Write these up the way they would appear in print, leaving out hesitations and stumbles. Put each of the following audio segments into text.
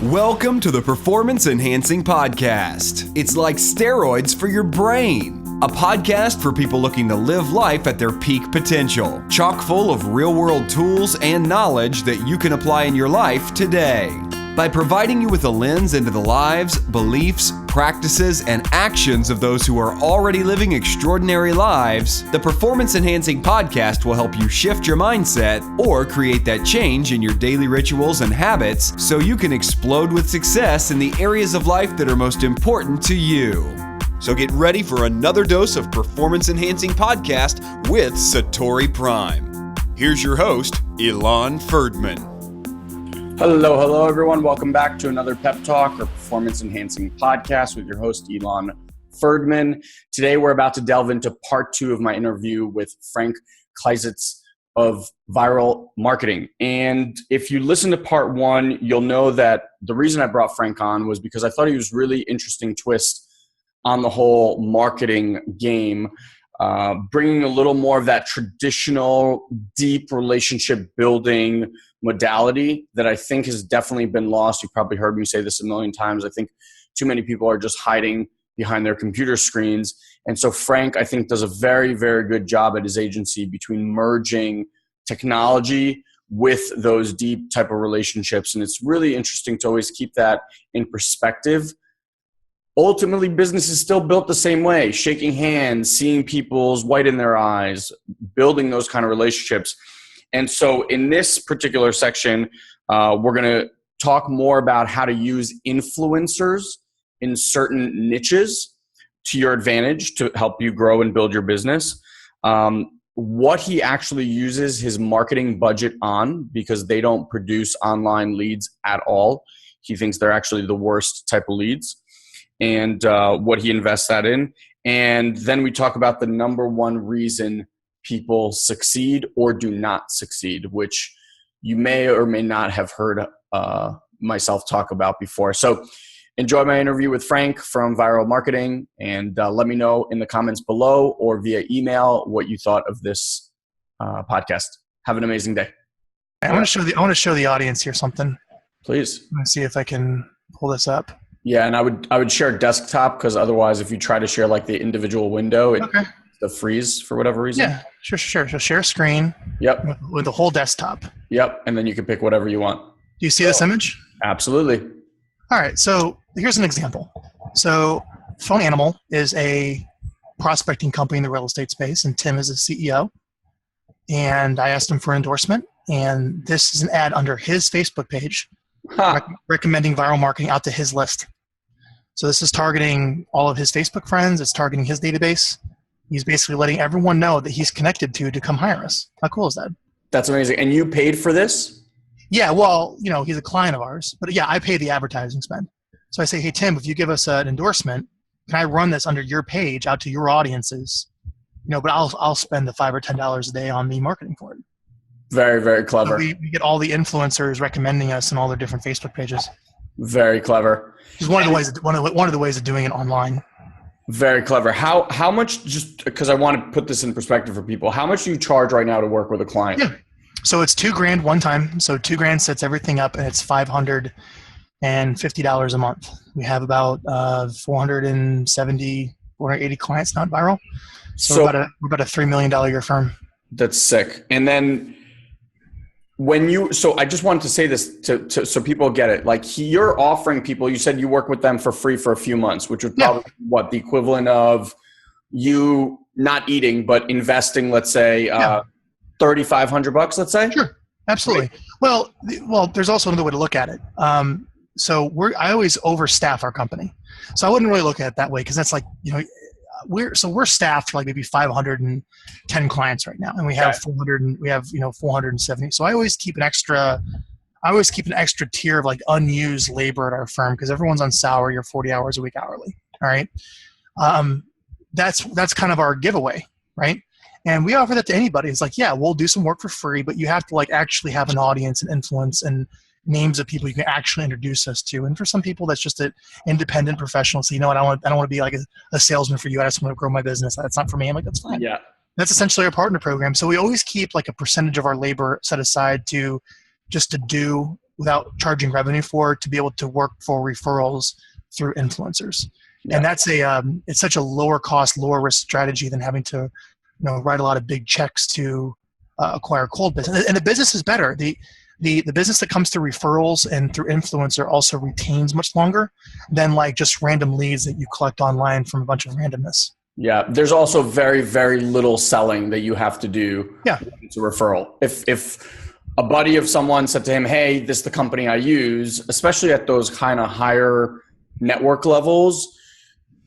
Welcome to the Performance Enhancing Podcast. It's like steroids for your brain. A podcast for people looking to live life at their peak potential. Chock full of real-world tools and knowledge that you can apply in your life today. By providing you with a lens into the lives, beliefs, practices, and actions of those who are already living extraordinary lives, the Performance Enhancing Podcast will help you shift your mindset or create that change in your daily rituals and habits so you can explode with success in the areas of life that are most important to you. So get ready for another dose of Performance Enhancing Podcast with SatoriPrime. Here's your host, Ilan Ferdman. Hello, everyone. Welcome back to another Pep Talk or Performance Enhancing Podcast with your host, Ilan Ferdman. Today, we're about to delve into part 2 of my interview with Frank Klesitz of Viral Marketing. And if you listen to part 1, you'll know that the reason I brought Frank on was because I thought he was really interesting twist on the whole marketing game, bringing a little more of that traditional, deep relationship building modality that I think has definitely been lost. You've probably heard me say this a million times. I think too many people are just hiding behind their computer screens. And so Frank, I think, does a very, very good job at his agency between merging technology with those deep type of relationships. And it's really interesting to always keep that in perspective. Ultimately, business is still built the same way, shaking hands, seeing people's white in their eyes, building those kind of relationships. And so in this particular section, we're going to talk more about how to use influencers in certain niches to your advantage to help you grow and build your business. What he actually uses his marketing budget on, because they don't produce online leads at all. He thinks they're actually the worst type of leads, and what he invests that in. And then we talk about the number one reason people succeed or do not succeed, which you may or may not have heard myself talk about before. So enjoy my interview with Frank from Viral Marketing, and let me know in the comments below or via email what you thought of this podcast. Have an amazing day. I want to show the audience here something. Please. Let me see if I can pull this up. Yeah, and I would share desktop, because otherwise, if you try to share like the individual window, the freeze for whatever reason. Yeah, sure. So share screen. Yep. With the whole desktop. Yep, and then you can pick whatever you want. Do you see this image? Absolutely. All right, so here's an example. So Phone Animal is a prospecting company in the real estate space, and Tim is the CEO. And I asked him for endorsement, and this is an ad under his Facebook page recommending Viral Marketing out to his list. So this is targeting all of his Facebook friends. It's targeting his database. He's basically letting everyone know that he's connected to come hire us. How cool is that? That's amazing. And you paid for this? Yeah, well, he's a client of ours. But yeah, I pay the advertising spend. So I say, hey, Tim, if you give us an endorsement, can I run this under your page out to your audiences? But I'll spend the $5 or $10 a day on the marketing for it. Very, very clever. So we get all the influencers recommending us on all their different Facebook pages. Very clever. It's one of the ways of doing it online. Very clever. How much, just because I want to put this in perspective for people, how much do you charge right now to work with a client? Yeah. So it's $2,000 one time. So $2,000 sets everything up, and it's $550 a month. We have about 480 clients now at Viral. So we're about a $3 million a year firm. That's sick. And then so I just wanted to say this so people get it. Like you're offering people, you said you work with them for free for a few months, which would probably the equivalent of you not eating, but investing, let's say, $3,500, let's say? Sure. Absolutely. Right. Well, there's also another way to look at it. So I always overstaff our company. So I wouldn't really look at it that way, because that's like, we're staffed for like maybe 510 clients right now, and we have 470. So I always keep an extra tier of like unused labor at our firm, because everyone's on salary or 40 hours a week hourly. All right. That's kind of our giveaway, right? And we offer that to anybody. It's like, yeah, we'll do some work for free, but you have to like actually have an audience and influence and names of people you can actually introduce us to. And for some people, that's just an independent professional. So, I don't want to be like a salesman for you. I just want to grow my business. That's not for me. I'm like, that's fine. Yeah. That's essentially our partner program. So we always keep like a percentage of our labor set aside to do without charging revenue for, to be able to work for referrals through influencers. Yeah. And that's it's such a lower cost, lower risk strategy than having to, write a lot of big checks to acquire cold business. And the business is better. The business that comes through referrals and through influencer also retains much longer than like just random leads that you collect online from a bunch of randomness. Yeah, there's also very, very little selling that you have to do. Yeah, it's a referral. If a buddy of someone said to him, "Hey, this is the company I use," especially at those kind of higher network levels,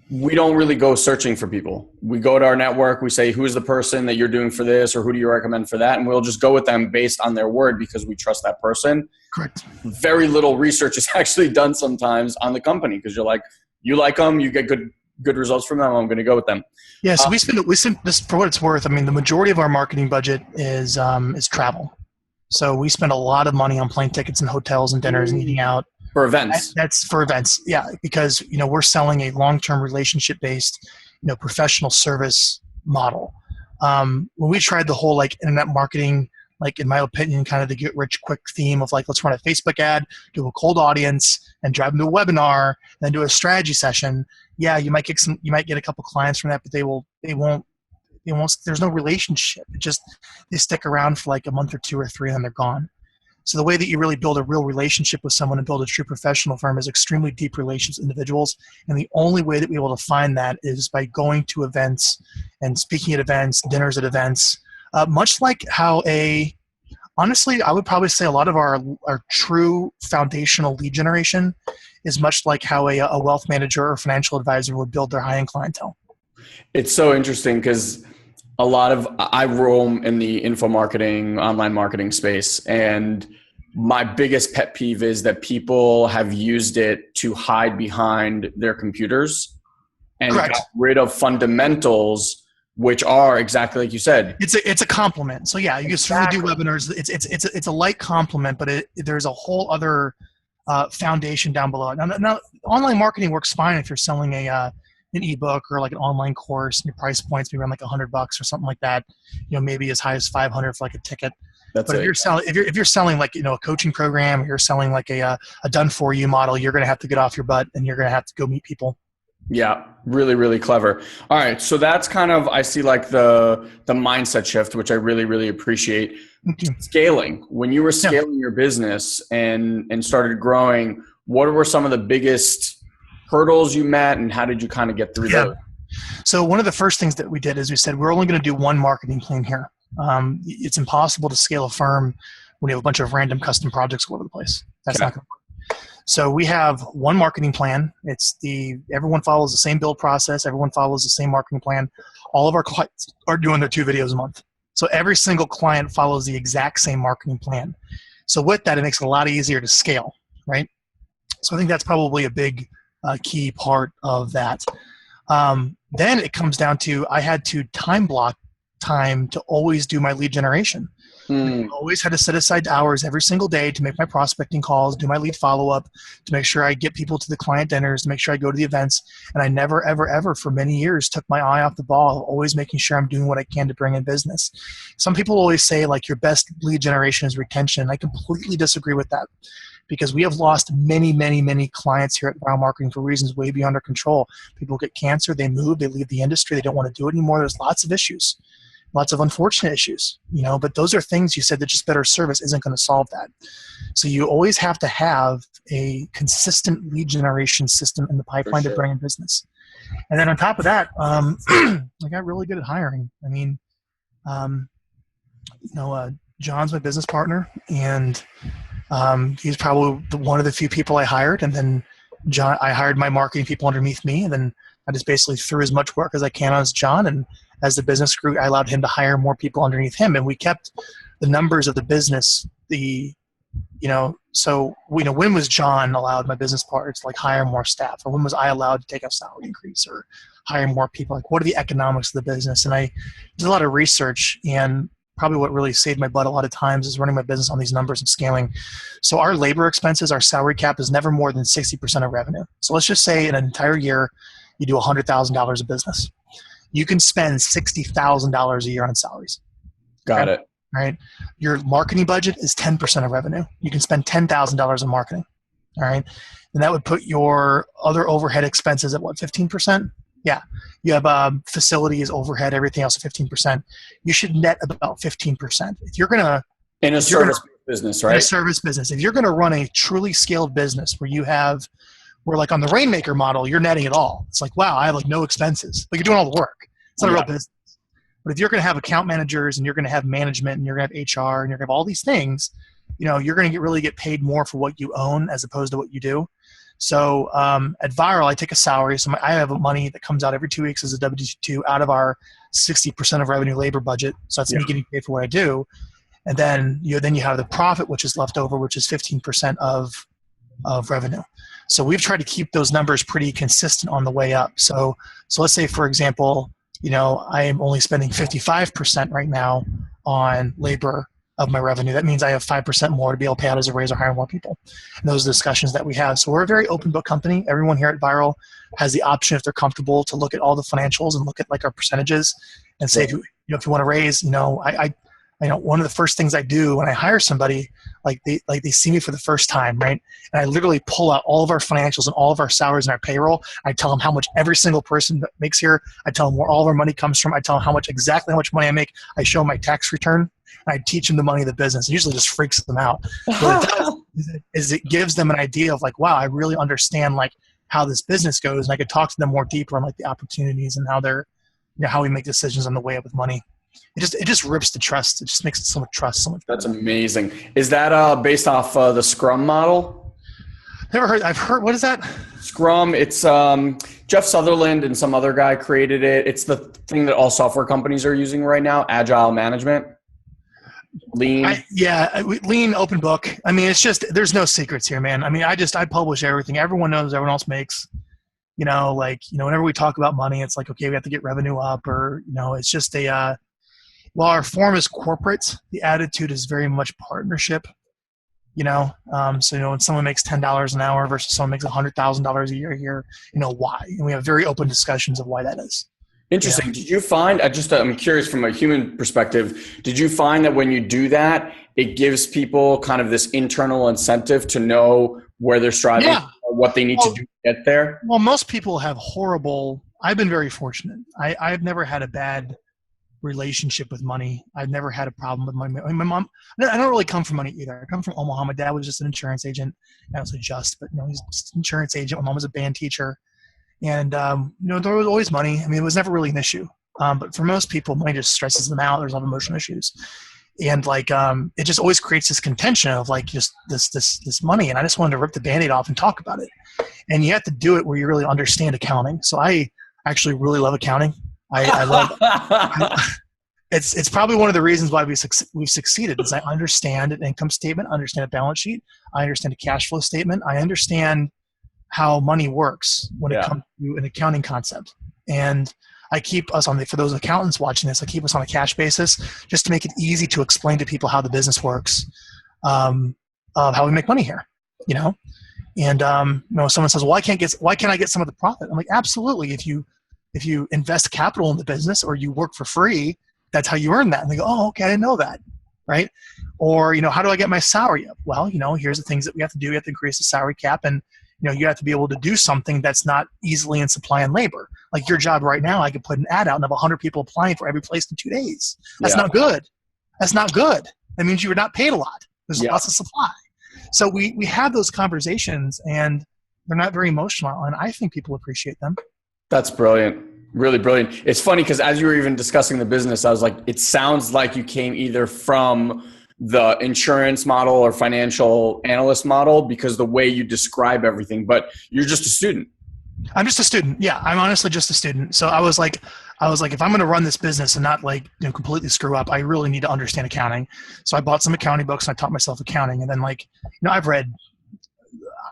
we don't really go searching for people. We go to our network, we say, "Who's the person that you're doing for this, or who do you recommend for that?" And we'll just go with them based on their word because we trust that person. Correct. Very little research is actually done sometimes on the company because you're like, you like them, you get good results from them, I'm going to go with them. Yeah, so we spend this, for what it's worth. I mean, the majority of our marketing budget is travel. So we spend a lot of money on plane tickets and hotels and dinners and eating out. For events. That's for events, yeah, because we're selling a long-term relationship-based, professional service model. When we tried the whole like internet marketing, like in my opinion, kind of the get rich quick theme of like, let's run a Facebook ad, do a cold audience, and drive them to a webinar, and then do a strategy session. Yeah, you might get a couple clients from that, but they won't. There's no relationship. They stick around for like a month or two or three, and then they're gone. So the way that you really build a real relationship with someone and build a true professional firm is extremely deep relations with individuals. And the only way that we're able to find that is by going to events and speaking at events, dinners at events, much like how honestly, I would probably say a lot of our true foundational lead generation is much like how a wealth manager or financial advisor would build their high-end clientele. It's so interesting because I roam in the info marketing, online marketing space, and my biggest pet peeve is that people have used it to hide behind their computers and Correct. got rid of fundamentals, which are exactly like you said. It's a compliment. So yeah, you can certainly do webinars. It's a light compliment, but there's a whole other foundation down below. Now, online marketing works fine if you're selling an ebook or like an online course, and your price points maybe around like $100 or something like that. Maybe as high as $500 for like a ticket. But if you're selling like a coaching program, or you're selling like a done for you model, you're going to have to get off your butt and you're going to have to go meet people. Yeah, really, really clever. All right, so that's kind of, I see like the mindset shift, which I really, really appreciate. Scaling. When you were scaling your business and started growing, what were some of the biggest hurdles you met, and how did you kind of get through those? So one of the first things that we did is we said, we're only going to do one marketing plan here. It's impossible to scale a firm when you have a bunch of random custom projects all over the place. That's not going to work. So we have one marketing plan. Everyone follows the same build process. Everyone follows the same marketing plan. All of our clients are doing their 2 videos a month. So every single client follows the exact same marketing plan. So with that, it makes it a lot easier to scale, right? So I think that's probably a big key part of that. Then it comes down to, I had to time block time to always do my lead generation. I always had to set aside hours every single day to make my prospecting calls, do my lead follow-up, to make sure I get people to the client dinners, to make sure I go to the events. And I never, ever, ever for many years took my eye off the ball, always making sure I'm doing what I can to bring in business. Some people always say like your best lead generation is retention. I completely disagree with that, because we have lost many, many, many clients here at Wow Marketing for reasons way beyond our control. People get cancer, they move, they leave the industry, they don't want to do it anymore. There's lots of issues. Lots of unfortunate issues, but those are things you said that just better service isn't going to solve that. So you always have to have a consistent lead generation system in the pipeline to bring in business. And then on top of that, I got really good at hiring. I mean, John's my business partner, and he's probably one of the few people I hired. And then I hired my marketing people underneath me, and then I just basically threw as much work as I can on John. And as the business grew, I allowed him to hire more people underneath him, and we kept the numbers of the business. When was John allowed, my business partner, to like hire more staff, or when was I allowed to take a salary increase or hire more people? Like, what are the economics of the business? And I did a lot of research, and probably what really saved my butt a lot of times is running my business on these numbers and scaling. So our labor expenses, our salary cap is never more than 60% of revenue. So let's just say in an entire year, you do $100,000 of business. You can spend $60,000 a year on salaries. Got it. right? Your marketing budget is 10% of revenue. You can spend $10,000 in marketing, all right? And that would put your other overhead expenses at what, 15%? Yeah. You have facilities, overhead, everything else at 15%. You should net about 15%. If you're going to in a service business, right? In a service business. If you're going to run a truly scaled business where like on the Rainmaker model, you're netting it all. It's like, wow, I have like no expenses. Like you're doing all the work. It's not a real business. But if you're going to have account managers and you're going to have management and you're going to have HR and you're going to have all these things, you're going to really get paid more for what you own as opposed to what you do. So at Viral, I take a salary. So I have money that comes out every 2 weeks as a W-2 out of our 60% of revenue labor budget. So that's me getting paid for what I do. And then you have the profit, which is left over, which is 15% of revenue. So we've tried to keep those numbers pretty consistent on the way up. So let's say, for example, I am only spending 55% right now on labor of my revenue. That means I have 5% more to be able to pay out as a raise or hire more people. And those are the discussions that we have. So we're a very open book company. Everyone here at Viral has the option, if they're comfortable, to look at all the financials and look at like our percentages and say, if you want to raise, one of the first things I do when I hire somebody, they see me for the first time, right? And I literally pull out all of our financials and all of our salaries and our payroll. I tell them how much every single person makes here. I tell them where all of our money comes from. I tell them exactly how much money I make. I show them my tax return. And I teach them the money of the business. It usually just freaks them out. What it does is it gives them an idea of like, wow, I really understand like how this business goes, and I could talk to them more deeper on like the opportunities and how they're, how we make decisions on the way up with money. It just rips the trust. It just makes it so much trust. So much better. That's amazing. Is that based off the Scrum model? Never heard. I've heard. What is that? Scrum. It's Jeff Sutherland and some other guy created it. It's the thing that all software companies are using right now. Agile management. Lean. Lean, open book. I mean, it's just, there's no secrets here, man. I mean, I publish everything. Everyone knows, everyone else makes. Whenever we talk about money, it's like, okay, we have to get revenue up, or it's just while our form is corporate, the attitude is very much partnership. So when someone makes $10 an hour versus someone makes $100,000 a year here, why? And we have very open discussions of why that is. Interesting. Yeah. Did you find, I'm curious from a human perspective, did you find that when you do that, it gives people kind of this internal incentive to know where they're striving, or what they need to do to get there? Well, most people have I've been very fortunate. I've never had a bad relationship with money. I've never had a problem with money. My mom, I don't really come from money either. I come from Omaha. My dad was just an insurance agent. I don't say just, but he's just an insurance agent. My mom was a band teacher. And, there was always money. I mean, it was never really an issue. But for most people, money just stresses them out. There's a lot of emotional issues. And it just always creates this contention of like just this money. And I just wanted to rip the Band-Aid off and talk about it. And you have to do it where you really understand accounting. So I actually really love accounting. I love it's probably one of the reasons why we've succeeded is I understand an income statement, I understand a balance sheet, I understand a cash flow statement, I understand how money works when it comes to an accounting concept. And I keep us for those accountants watching this, I keep us on a cash basis just to make it easy to explain to people how the business works, of how we make money here, And someone says, well, why can't I get some of the profit? I'm like, absolutely. If you invest capital in the business or you work for free, that's how you earn that. And they go, oh, okay, I didn't know that, right? Or, how do I get my salary up? Well, here's the things that we have to do. We have to increase the salary cap, and you have to be able to do something that's not easily in supply and labor. Like your job right now, I could put an ad out and have 100 people applying for every place in 2 days. That's not good. That's not good. That means you're not paid a lot. There's lots of supply. So we have those conversations, and they're not very emotional, and I think people appreciate them. That's brilliant. Really brilliant. It's funny because as you were even discussing the business, I was like, it sounds like you came either from the insurance model or financial analyst model, because the way you describe everything, but you're just a student. I'm just a student. Yeah, I'm honestly just a student. So I was like, if I'm going to run this business and not completely screw up, I really need to understand accounting. So I bought some accounting books and I taught myself accounting. And then I've read,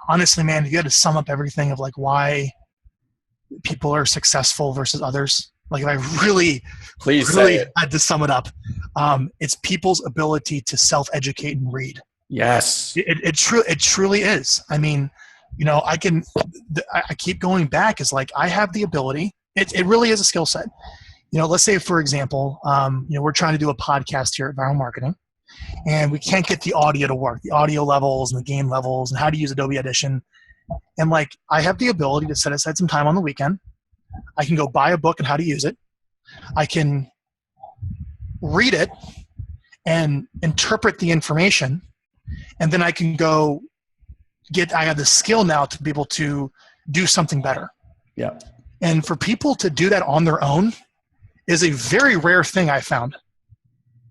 honestly, man, if you had to sum up everything of why people are successful versus others, if I really had to sum it up, it's people's ability to self-educate and read. Yes. It truly is. I mean, I keep going back. It's like, I have the ability. It really is a skill set. let's say, for example, we're trying to do a podcast here at Viral Marketing, and we can't get the audio to work, the audio levels and the gain levels and how to use Adobe Audition. And like, I have the ability to set aside some time on the weekend. I can go buy a book on how to use it. I can read it and interpret the information. And then I can go I have the skill now to be able to do something better. Yeah. And for people to do that on their own is a very rare thing, I found.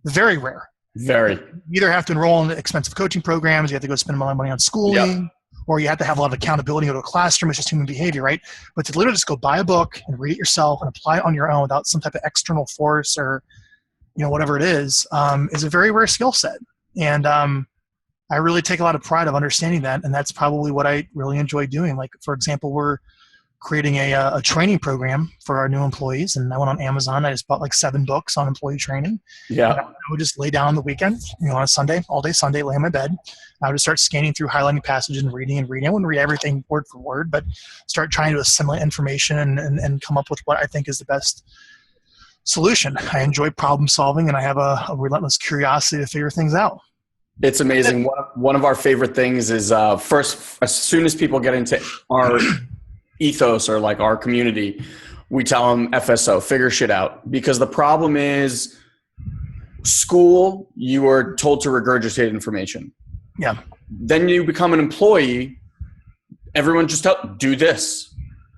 Very rare. Very. You either have to enroll in expensive coaching programs, you have to go spend a lot of money on schooling, or you have to have a lot of accountability, go to a classroom. It's just human behavior, right? But to literally just go buy a book and read it yourself and apply it on your own without some type of external force or, whatever it is a very rare skill set. And I really take a lot of pride of understanding that, and that's probably what I really enjoy doing. Like, for example, we're creating a training program for our new employees, and I went on Amazon. I just bought like 7 books on employee training. Yeah. I would just lay down on the weekend, on a Sunday, all day Sunday, lay in my bed. I would just start scanning through, highlighting passages and reading. I wouldn't read everything word for word, but start trying to assimilate information and come up with what I think is the best solution. I enjoy problem solving, and I have a relentless curiosity to figure things out. It's amazing. One of our favorite things is first, as soon as people get into our ethos or like our community, we tell them FSO, figure shit out. Because the problem is school, you are told to regurgitate information. Yeah. Then you become an employee, everyone just do this.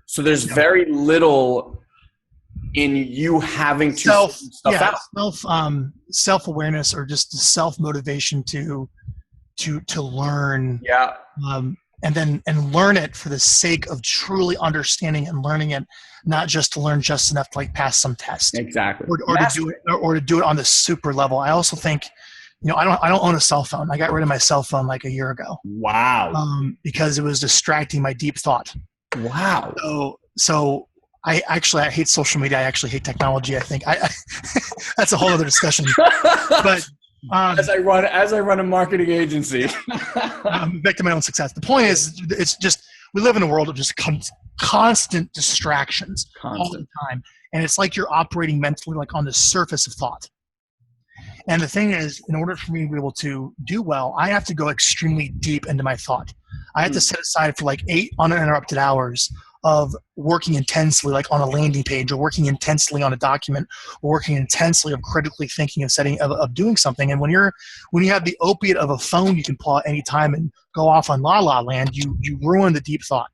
So there's very little in you having to stuff out. Self-awareness or just self-motivation to learn. Yeah. And learn it for the sake of truly understanding and learning it, not just to learn just enough to like pass some test. Exactly. Or to do it on the super level. I also think, I don't own a cell phone. I got rid of my cell phone like a year ago. Wow. Because it was distracting my deep thought. Wow. So I hate social media. I actually hate technology. I think that's a whole other discussion. But as I run a marketing agency, I'm back to my own success. The point is, it's just we live in a world of just constant distractions all the time, and it's like you're operating mentally like on the surface of thought. And the thing is, in order for me to be able to do well, I have to go extremely deep into my thought. I have to set aside for like 8 uninterrupted hours of working intensely, like on a landing page, or working intensely on a document, or working intensely of critically thinking of doing something. And when you have the opiate of a phone you can pull out any time and go off on la la land, you ruin the deep thought.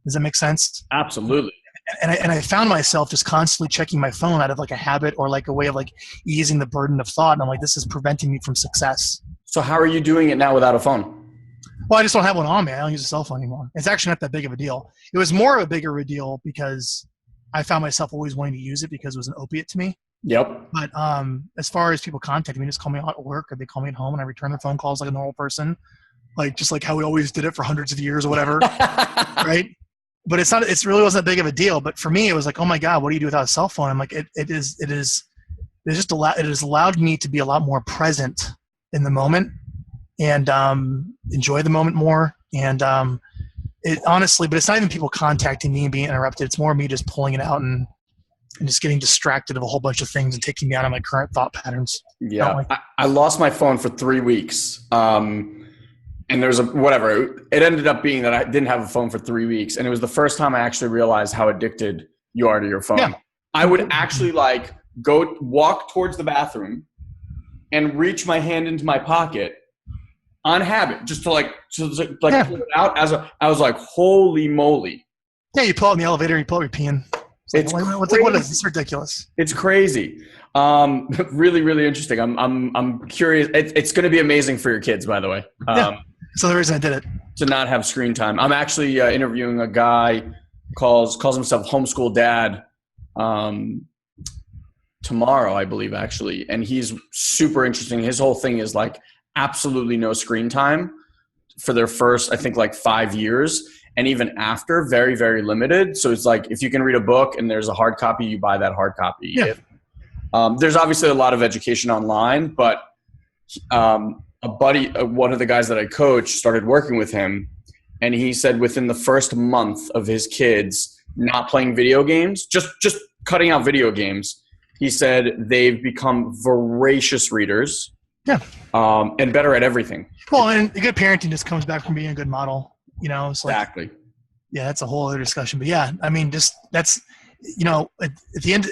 Does that make sense? Absolutely. And I found myself just constantly checking my phone out of like a habit or like a way of like easing the burden of thought. And I'm like, this is preventing me from success. So how are you doing it now without a phone? Well, I just don't have one on me. I don't use a cell phone anymore. It's actually not that big of a deal. It was more of a bigger of a deal because I found myself always wanting to use it because it was an opiate to me. Yep. But as far as people contacting me, just call me at work or they call me at home and I return their phone calls like a normal person, like just like how we always did it for hundreds of years or whatever, right? But it really wasn't that big of a deal. But for me, it was like, oh my God, what do you do without a cell phone? I'm like, it has allowed me to be a lot more present in the moment and enjoy the moment more. And it honestly, but it's not even people contacting me and being interrupted. It's more me just pulling it out and just getting distracted of a whole bunch of things and taking me out of my current thought patterns. Yeah. I lost my phone for 3 weeks. And there's whatever. It ended up being that I didn't have a phone for 3 weeks. And it was the first time I actually realized how addicted you are to your phone. Yeah. I would actually like go walk towards the bathroom and reach my hand into my pocket on habit, just to pull it out. I was like, holy moly. Yeah, you pull out in the elevator, you pull out your peeing. What is this? Ridiculous. It's crazy. Really, really interesting. I'm curious. It's going to be amazing for your kids, by the way. So the reason I did it. To not have screen time. I'm actually interviewing a guy calls himself Homeschool Dad tomorrow, I believe, actually. And he's super interesting. His whole thing is like absolutely no screen time for their first, I think, like 5 years. And even after, very, very limited. So it's like if you can read a book and there's a hard copy, you buy that hard copy. Yeah. There's obviously a lot of education online, but a buddy, one of the guys that I coach, started working with him. And he said within the first month of his kids not playing video games, just cutting out video games, he said they've become voracious readers. Yeah. And better at everything. Well, and good parenting just comes back from being a good model. It's like, Exactly. Yeah, that's a whole other discussion. But yeah, I mean, just that's, at the end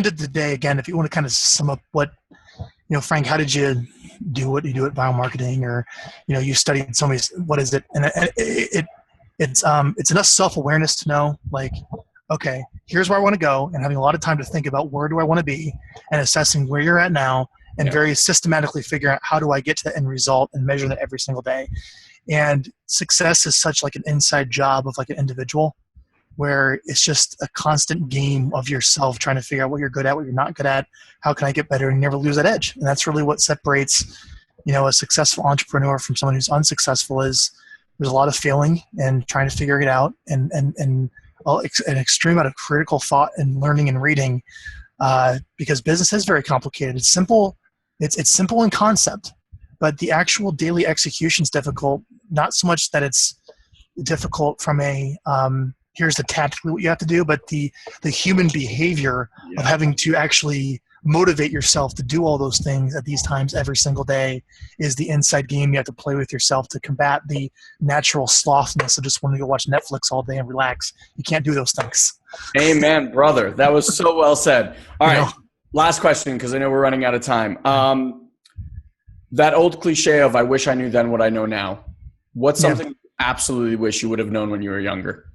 of the day, again, if you want to kind of sum up what, Frank, how did you do what you do at viral marketing, or, you studied so many, what is it? And it's enough self-awareness to know, like, okay, here's where I want to go, and having a lot of time to think about where do I want to be, and assessing where you're at now, and very systematically figure out how do I get to the end result and measure that every single day. And success is such like an inside job of like an individual, where it's just a constant game of yourself trying to figure out what you're good at, what you're not good at, how can I get better, and never lose that edge. And that's really what separates, a successful entrepreneur from someone who's unsuccessful. Is there's a lot of failing and trying to figure it out, and an extreme amount of critical thought and learning and reading, because business is very complicated. It's simple. It's simple in concept, but the actual daily execution is difficult. Not so much that it's difficult from a here's the tactically what you have to do, but the human behavior of having to actually motivate yourself to do all those things at these times every single day is the inside game you have to play with yourself to combat the natural slothness of just wanting to go watch Netflix all day and relax. You can't do those things. Amen, brother. That was so well said. All right. Last question, because I know we're running out of time. That old cliche of I wish I knew then what I know now. What's something you absolutely wish you would have known when you were younger?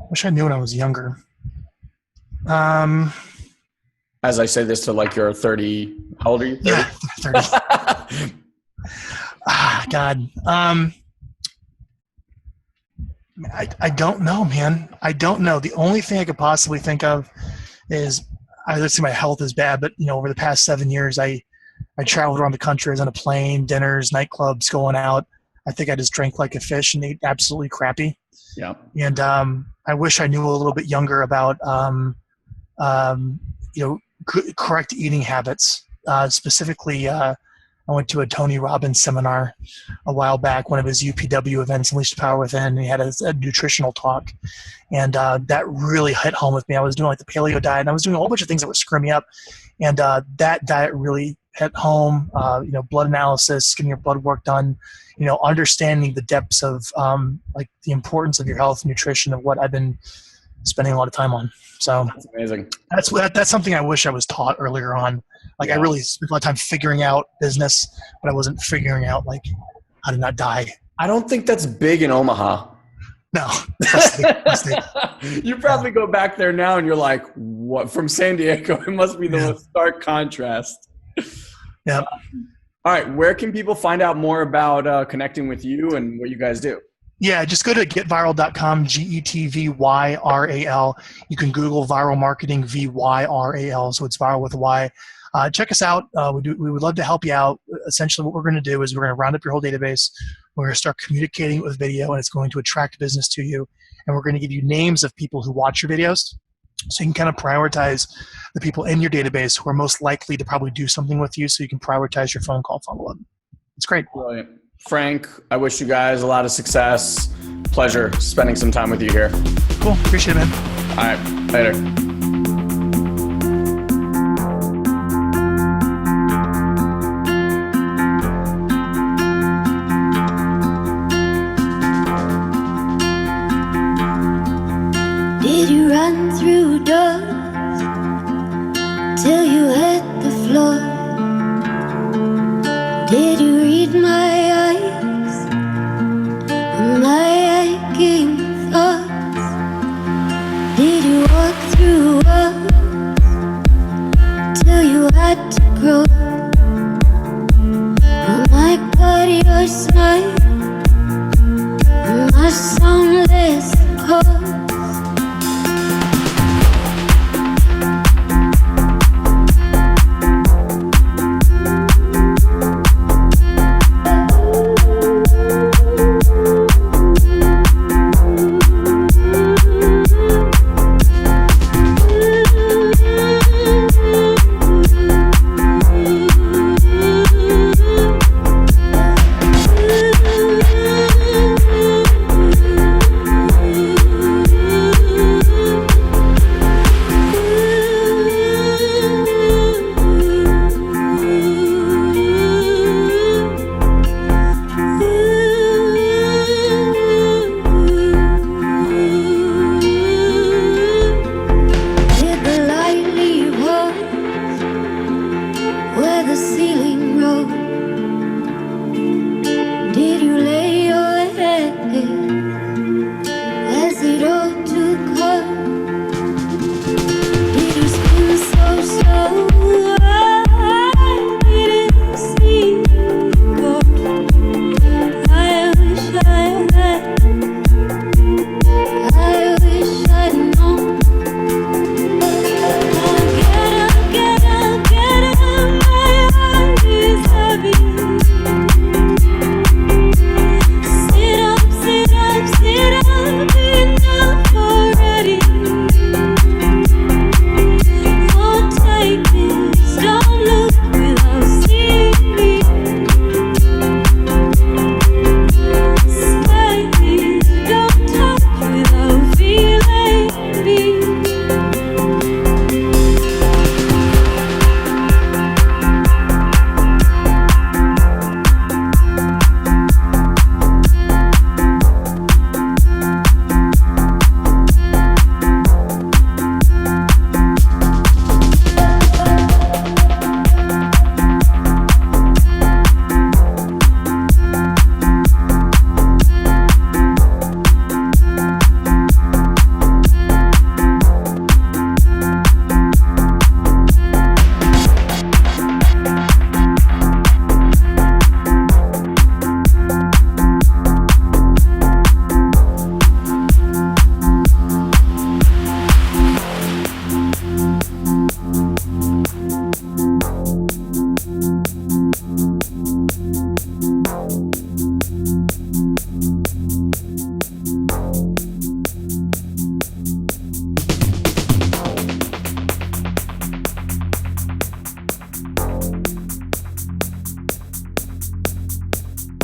Wish I knew when I was younger. As I say this to like your 30, how old are you? 30? Yeah, 30. God. I don't know, man. I don't know. The only thing I could possibly think of is, let's say my health is bad, but over the past 7 years, I traveled around the country. I was on a plane, dinners, nightclubs, going out. I think I just drank like a fish and ate absolutely crappy. Yeah. And I wish I knew a little bit younger about, correct eating habits. Specifically, I went to a Tony Robbins seminar a while back, one of his UPW events, Unleash the Power Within, and he had a nutritional talk. And that really hit home with me. I was doing like the paleo diet, and I was doing a whole bunch of things that would screw me up. And that diet really hit home, blood analysis, getting your blood work done, understanding the depths of like the importance of your health and nutrition, of what I've been spending a lot of time on. So that's amazing. That's something I wish I was taught earlier on. Like I really spent a lot of time figuring out business, but I wasn't figuring out like how to not die. I don't think that's big in Omaha. No. You probably go back there now and you're like, what? From San Diego, it must be the most stark contrast. Yeah. All right. Where can people find out more about connecting with you and what you guys do? Yeah, just go to getvyral.com, GETVYRAL. You can Google viral marketing, VYRAL, so it's viral with a Y. Check us out. We would love to help you out. Essentially, what we're going to do is we're going to round up your whole database. We're going to start communicating with video, and it's going to attract business to you. And we're going to give you names of people who watch your videos, so you can kind of prioritize the people in your database who are most likely to probably do something with you, so you can prioritize your phone call follow-up. It's great. Brilliant. Frank, I wish you guys a lot of success. Pleasure spending some time with you here. Cool. Appreciate it, man. All right. Later. Did you run through doors till you hit the floor? Did you read my eyes and my aching thoughts? Did you walk through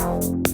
Bye.